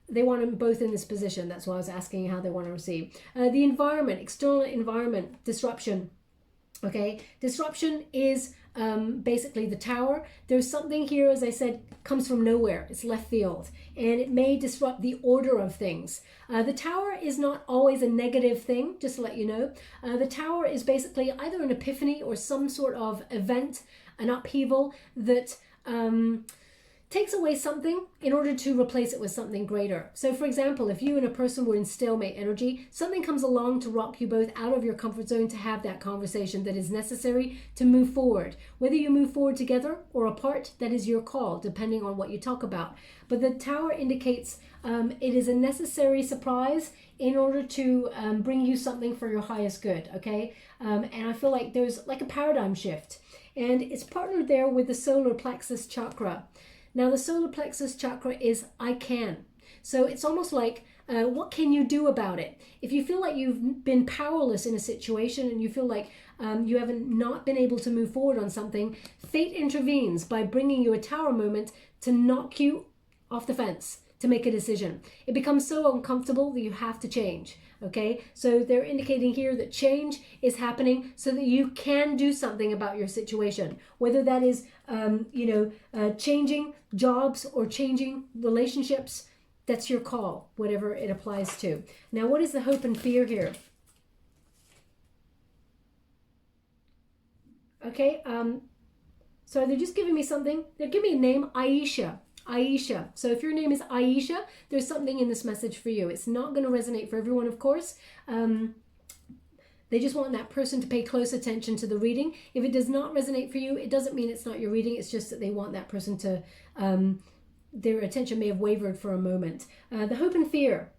they want them both in this position. That's why I was asking how they want to receive. The environment, external environment, disruption. Okay, disruption is basically the Tower. There's something here, as I said, comes from nowhere. It's left field, and it may disrupt the order of things. The Tower is not always a negative thing, just to let you know. The Tower is basically either an epiphany or some sort of event, an upheaval that takes away something in order to replace it with something greater. So for example, if you and a person were in stalemate energy, something comes along to rock you both out of your comfort zone to have that conversation that is necessary to move forward. Whether you move forward together or apart, that is your call, depending on what you talk about. But the Tower indicates it is a necessary surprise in order to bring you something for your highest good, okay? And I feel like there's like a paradigm shift. And it's partnered there with the solar plexus chakra. Now, the solar plexus chakra is I can. So it's almost like, what can you do about it? If you feel like you've been powerless in a situation and you feel like you haven't not been able to move forward on something, fate intervenes by bringing you a Tower moment to knock you off the fence, to make a decision. It becomes so uncomfortable that you have to change. Okay, so they're indicating here that change is happening so that you can do something about your situation, whether that is, changing jobs or changing relationships. That's your call, whatever it applies to. Now, what is the hope and fear here? Okay, so they're just giving me something. They're giving me a name, Aisha. Aisha. So if your name is Aisha, there's something in this message for you. It's not going to resonate for everyone, of course. They just want that person to pay close attention to the reading. If it does not resonate for you, it doesn't mean it's not your reading. It's just that they want that person to, their attention may have wavered for a moment. The hope and fear.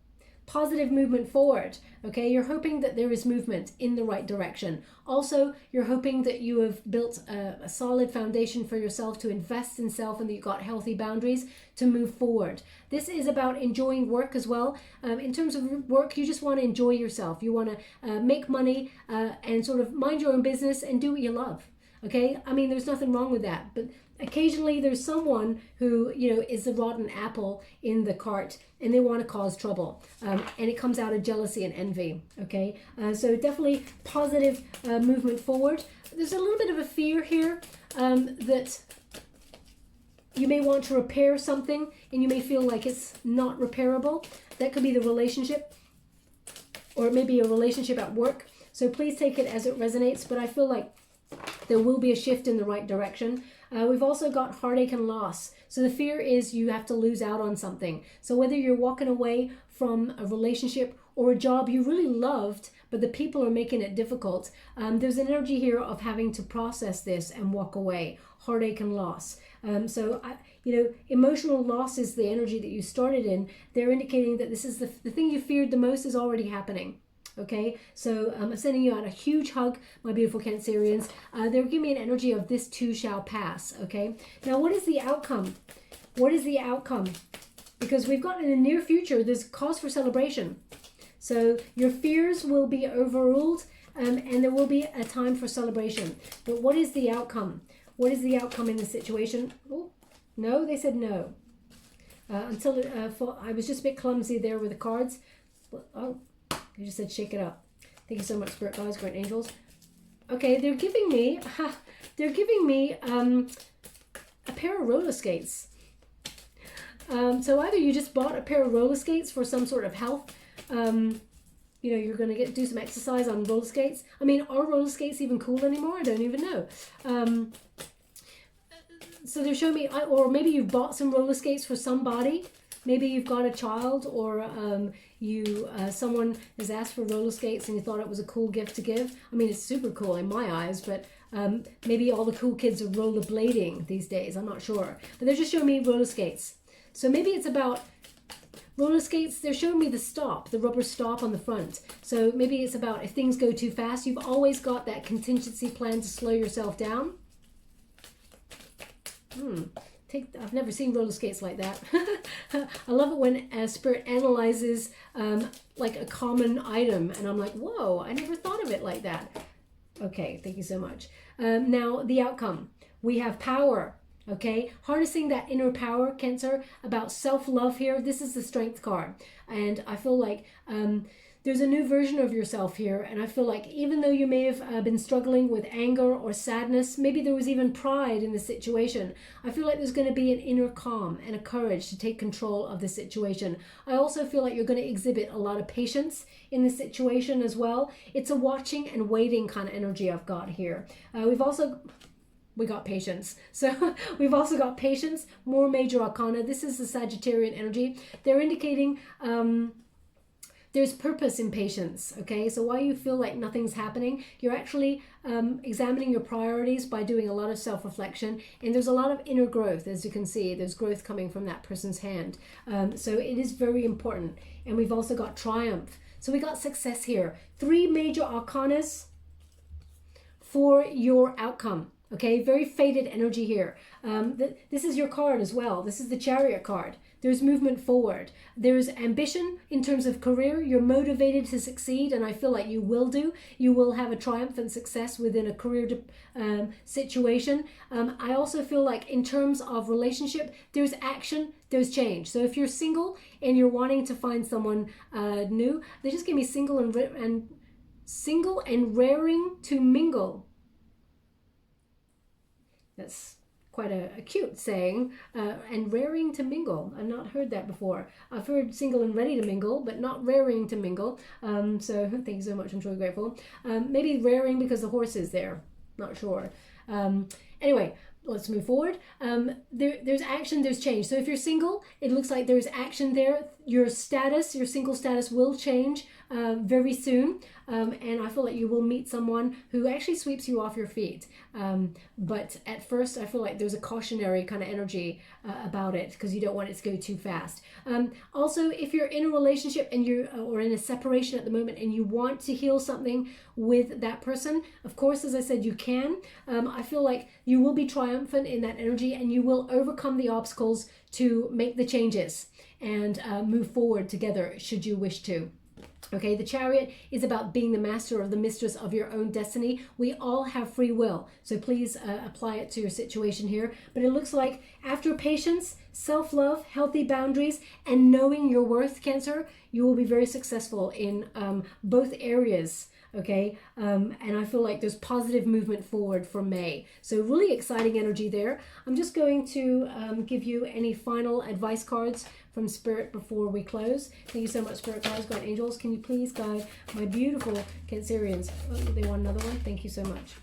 Positive movement forward. Okay, you're hoping that there is movement in the right direction. Also, you're hoping that you have built a solid foundation for yourself to invest in self, and that you've got healthy boundaries to move forward. This is about enjoying work as well. In terms of work, you just want to enjoy yourself. You want to make money and sort of mind your own business and do what you love. Okay, I mean, there's nothing wrong with that, but occasionally there's someone who, is the rotten apple in the cart and they want to cause trouble. And it comes out of jealousy and envy. Okay, so definitely positive movement forward. There's a little bit of a fear here that you may want to repair something and you may feel like it's not repairable. That could be the relationship, or it may be a relationship at work. So please take it as it resonates, but I feel like there will be a shift in the right direction. We've also got heartache and loss. So the fear is you have to lose out on something. So whether you're walking away from a relationship or a job you really loved, but the people are making it difficult, there's an energy here of having to process this and walk away. Heartache and loss. Emotional loss is the energy that you started in. They're indicating that this is the thing you feared the most is already happening. Okay, so I'm sending you out a huge hug, my beautiful Cancerians. They're giving me an energy of this too shall pass. Okay, now what is the outcome? What is the outcome? Because we've got in the near future, there's cause for celebration. So your fears will be overruled and there will be a time for celebration. But what is the outcome? What is the outcome in the situation? Oh, no, they said no. I was just a bit clumsy there with the cards. Oh. You just said shake it up. Thank you so much, Spirit Guides, Great Angels. Okay, they're giving me a pair of roller skates. So either you just bought a pair of roller skates for some sort of health. You're going to do some exercise on roller skates. I mean, are roller skates even cool anymore? I don't even know. So they're showing me, or maybe you've bought some roller skates for somebody. maybe you've got a child, or someone has asked for roller skates and you thought it was a cool gift to give. I mean, it's super cool in my eyes, but maybe all the cool kids are rollerblading these days. I'm not sure. But they're just showing me roller skates. So maybe it's about roller skates. They're showing me the stop, the rubber stop on the front. So maybe it's about if things go too fast, you've always got that contingency plan to slow yourself down. I've never seen roller skates like that. I love it when Spirit analyzes like a common item, and I'm like, whoa, I never thought of it like that. Okay, thank you so much. Now, the outcome. We have power, okay? Harnessing that inner power, Cancer, about self-love here. This is the Strength card. And I feel like there's a new version of yourself here. And I feel like even though you may have been struggling with anger or sadness, maybe there was even pride in the situation, I feel like there's going to be an inner calm and a courage to take control of the situation. I also feel like you're going to exhibit a lot of patience in the situation as well. It's a watching and waiting kind of energy I've got here. We got patience. So we've also got patience, more major arcana. This is the Sagittarian energy. They're indicating there's purpose in patience, okay? So while you feel like nothing's happening, you're actually examining your priorities by doing a lot of self-reflection, and there's a lot of inner growth. As you can see, there's growth coming from that person's hand. So it is very important. And we've also got triumph. So we got success here. 3 major arcanas for your outcome. Okay, very fated energy here. This is your card as well. This is the Chariot card. There's movement forward. There's ambition in terms of career. You're motivated to succeed, and I feel like you will do. You will have a triumphant success within a career situation. I also feel like in terms of relationship, there's action, there's change. So if you're single and you're wanting to find someone new, they just give me single and raring to mingle. That's quite a cute saying, and raring to mingle. I've not heard that before. I've heard single and ready to mingle, but not raring to mingle. So thank you so much. I'm truly grateful. Maybe raring because the horse is there. Not sure. Anyway, let's move forward. There's action, there's change. So if you're single, it looks like there's action there. Your status, your single status will change very soon. And I feel like you will meet someone who actually sweeps you off your feet. But at first, I feel like there's a cautionary kind of energy about it because you don't want it to go too fast. Also, if you're in a relationship and or in a separation at the moment and you want to heal something with that person, of course, as I said, you can. I feel like you will be triumphant in that energy and you will overcome the obstacles to make the changes and move forward together should you wish to. Okay, the Chariot is about being the master or the mistress of your own destiny. We all have free will, so please apply it to your situation here. But it looks like after patience, self-love, healthy boundaries, and knowing your worth, Cancer, you will be very successful in both areas. Okay, and I feel like there's positive movement forward for May. So really exciting energy there. I'm just going to give you any final advice cards from Spirit before we close. Thank you so much, Spirit guides, guide angels. Can you please guide my beautiful Cancerians? Oh, they want another one? Thank you so much.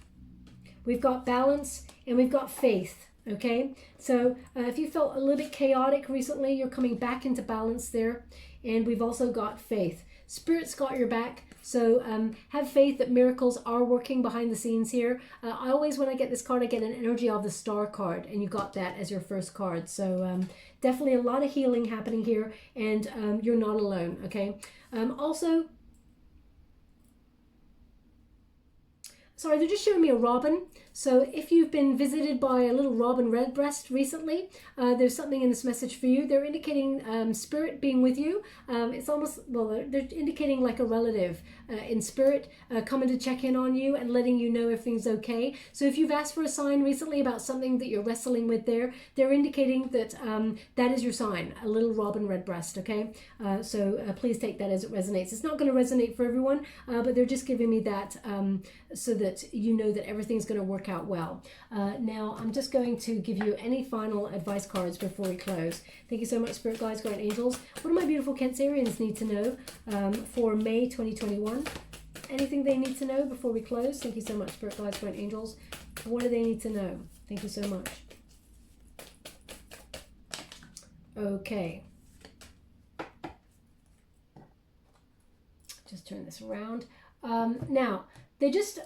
We've got balance and we've got faith. Okay, so if you felt a little bit chaotic recently, you're coming back into balance there. And we've also got faith. Spirit's got your back. So have faith that miracles are working behind the scenes here. I always, when I get this card, I get an energy of the Star card, and you got that as your first card. So definitely a lot of healing happening here, and you're not alone, okay? Also, sorry, they're just showing me a robin. So if you've been visited by a little robin redbreast recently, there's something in this message for you. They're indicating spirit being with you. It's almost, well, they're indicating like a relative in spirit coming to check in on you and letting you know everything's okay. So if you've asked for a sign recently about something that you're wrestling with there, they're indicating that that is your sign, a little robin redbreast, okay? So please take that as it resonates. It's not going to resonate for everyone, but they're just giving me that so that you know that everything's going to work out well. Now I'm just going to give you any final advice cards before we close. Thank you so much, Spirit Guides, Guardian Angels. What do my beautiful Cancerians need to know for May 2021? Anything they need to know before we close? Thank you so much, Spirit Guides, Guardian Angels. What do they need to know? Thank you so much. Okay. turn this around. Now, they just,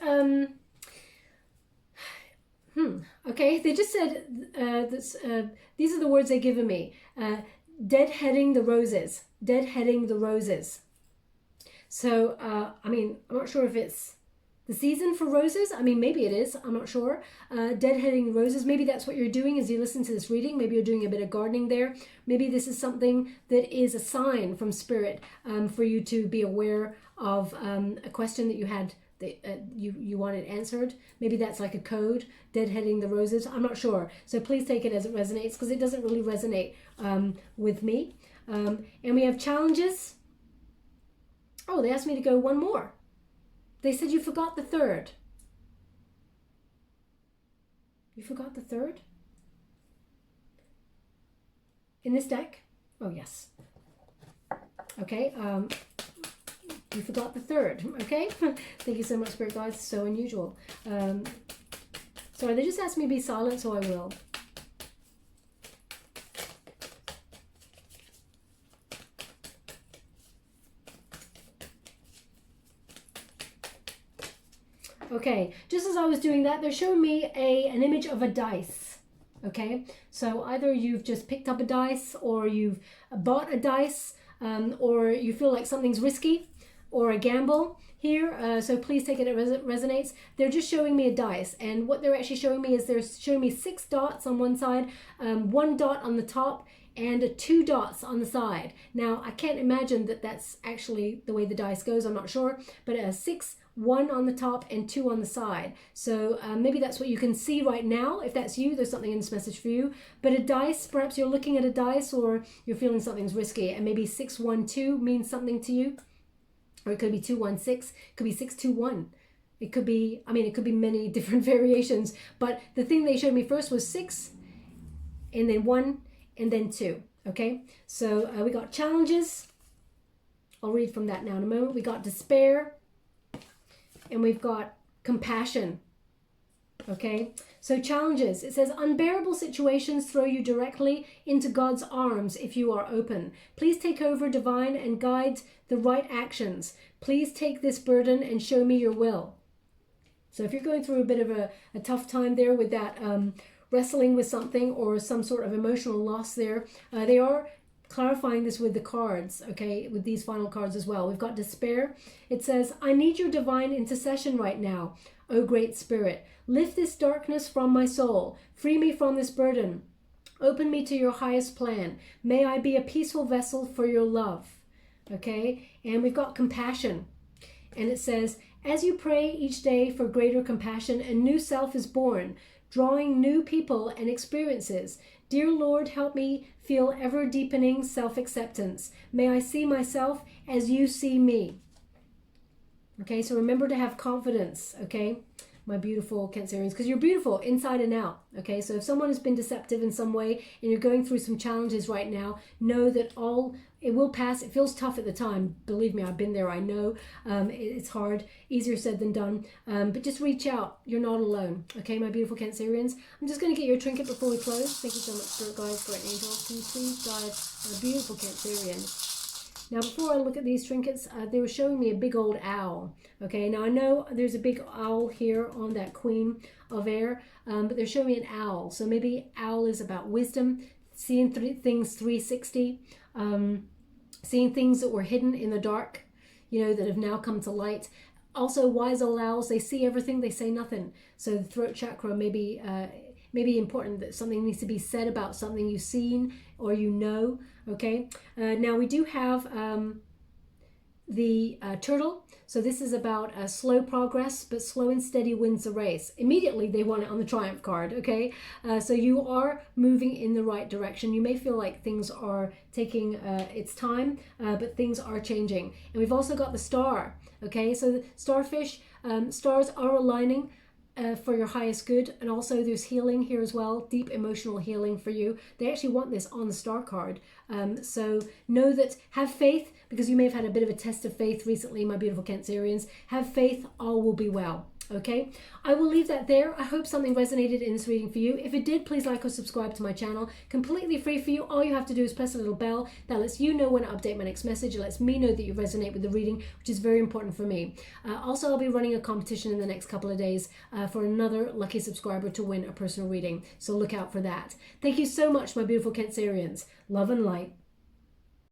okay, they just said, these are the words they've given me. Deadheading the roses. Deadheading the roses. So, I mean, I'm not sure if it's the season for roses. I mean, maybe it is. I'm not sure. Deadheading roses. Maybe that's what you're doing as you listen to this reading. Maybe you're doing a bit of gardening there. Maybe this is something that is a sign from Spirit for you to be aware of a question that you had that you wanted answered. Maybe that's like a code. Deadheading the roses. I'm not sure. So please take it as it resonates, because it doesn't really resonate with me. And we have challenges. Oh, they asked me to go one more. They said you forgot the third. You forgot the third? In this deck? Oh, yes. Okay. You forgot the third. Okay. Thank you so much, Spirit Guides. So unusual. Sorry, they just asked me to be silent, so I will. Okay, just as I was doing that, they're showing me an image of a dice. Okay, so either you've just picked up a dice, or you've bought a dice, or you feel like something's risky, or a gamble here. So please take it as it resonates. They're just showing me a dice, and what they're actually showing me is they're showing me 6 dots on one side, 1 dot on the top, and 2 dots on the side. Now, I can't imagine that that's actually the way the dice goes. I'm not sure, but 6, 1 on the top and 2 on the side. So maybe that's what you can see right now. If that's you, there's something in this message for you. But a dice, perhaps you're looking at a dice, or you're feeling something's risky, and maybe 6, 1, 2 means something to you. Or it could be 2, 1, 6. It could be 6, 2, 1. It could be, I mean, it could be many different variations. But the thing they showed me first was 6, and then 1, and then 2. Okay, so we got challenges. I'll read from that now in a moment. We got despair, and we've got compassion. Okay, so challenges. It says, unbearable situations throw you directly into God's arms if you are open. Please take over, divine, and guide the right actions. Please take this burden and show me your will. So if you're going through a bit of a tough time there with that wrestling with something, or some sort of emotional loss there, they are clarifying this with the cards, okay, with these final cards as well. We've got despair. It says, I need your divine intercession right now, O great Spirit. Lift this darkness from my soul. Free me from this burden. Open me to your highest plan. May I be a peaceful vessel for your love. Okay, and we've got compassion. And it says, as you pray each day for greater compassion, a new self is born, drawing new people and experiences. Dear Lord, help me feel ever-deepening self-acceptance. May I see myself as you see me. Okay, so remember to have confidence, okay, my beautiful Cancerians, because you're beautiful inside and out, okay? So if someone has been deceptive in some way and you're going through some challenges right now, know that it will pass. It feels tough at the time. Believe me, I've been there. I know it's hard, easier said than done. But just reach out. You're not alone. Okay, my beautiful Cancerians. I'm just going to get your trinket before we close. Thank you so much, Spirit Guides, Great Angels. Can you please guide my beautiful Cancerian? Now, before I look at these trinkets, they were showing me a big old owl. Okay, now I know there's a big owl here on that Queen of Air, but they're showing me an owl. So maybe owl is about wisdom, seeing things 360, seeing things that were hidden in the dark, that have now come to light. Also, wise old owls, they see everything, they say nothing. So the throat chakra may be important, that something needs to be said about something you've seen or okay? Now we do have the turtle. So this is about slow progress, but slow and steady wins the race. Immediately they want it on the Triumph card, okay? So you are moving in the right direction. You may feel like things are taking its time, but things are changing. And we've also got the star, okay? So the starfish, stars are aligning for your highest good, and also there's healing here as well, deep emotional healing for you. They actually want this on the star card. So know that, have faith, because you may have had a bit of a test of faith recently, my beautiful Cancerians. Have faith, all will be well. Okay, I will leave that there. I hope something resonated in this reading for you. If it did, please like or subscribe to my channel. Completely free for you. All you have to do is press a little bell that lets you know when I update my next message. It lets me know that you resonate with the reading, which is very important for me. Also, I'll be running a competition in the next couple of days for another lucky subscriber to win a personal reading. So look out for that. Thank you so much, my beautiful Cancerians. Love and light.